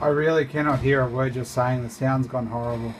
I really cannot hear a word you're saying. The sound's gone horrible.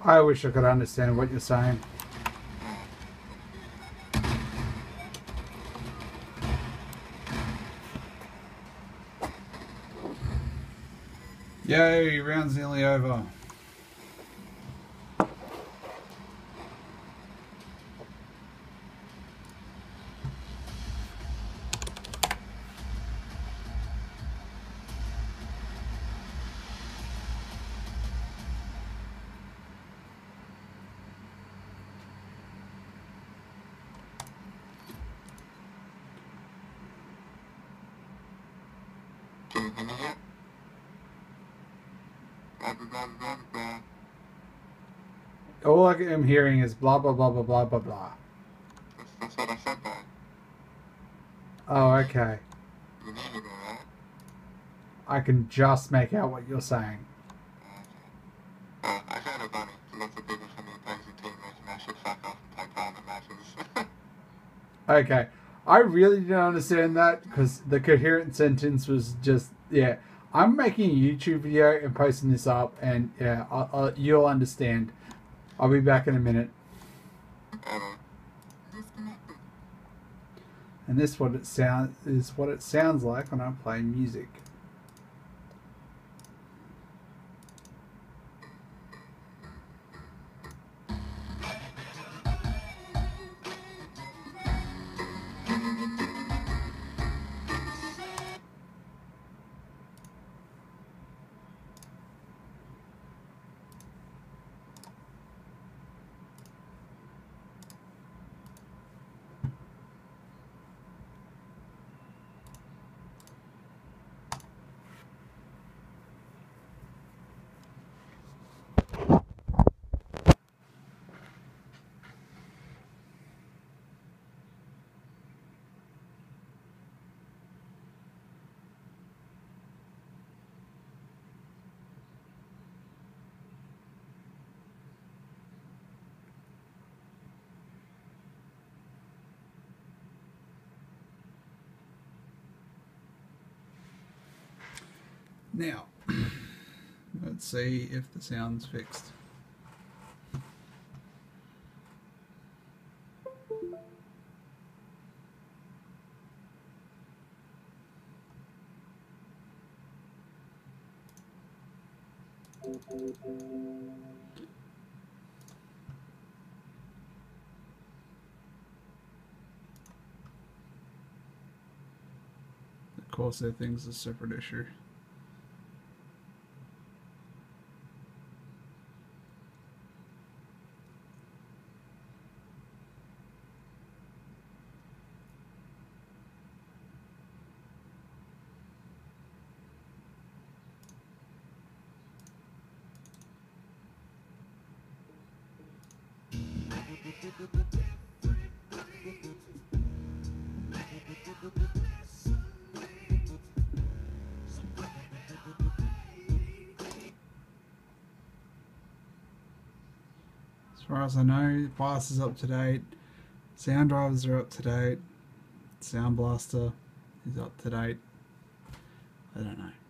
I wish I could understand what you're saying. Yay, round's nearly over. All I am hearing is blah blah blah blah blah blah blah. That's what I said though. Oh, okay. You know it, right? I can just make out what you're saying. I said about it to lots of people from the opposing teammates and I should fuck off and play private matches. Okay. I really didn't understand that because the coherent sentence was just, yeah. I'm making a YouTube video and posting this up, and yeah, you'll understand. I'll be back in a minute. And this is what it sounds like when I play music. Now, let's see if the sound's fixed. Of course, that thing's a separate issue. As far as I know, BIOS is up to date, sound drivers are up to date, Sound Blaster is up to date. I don't know.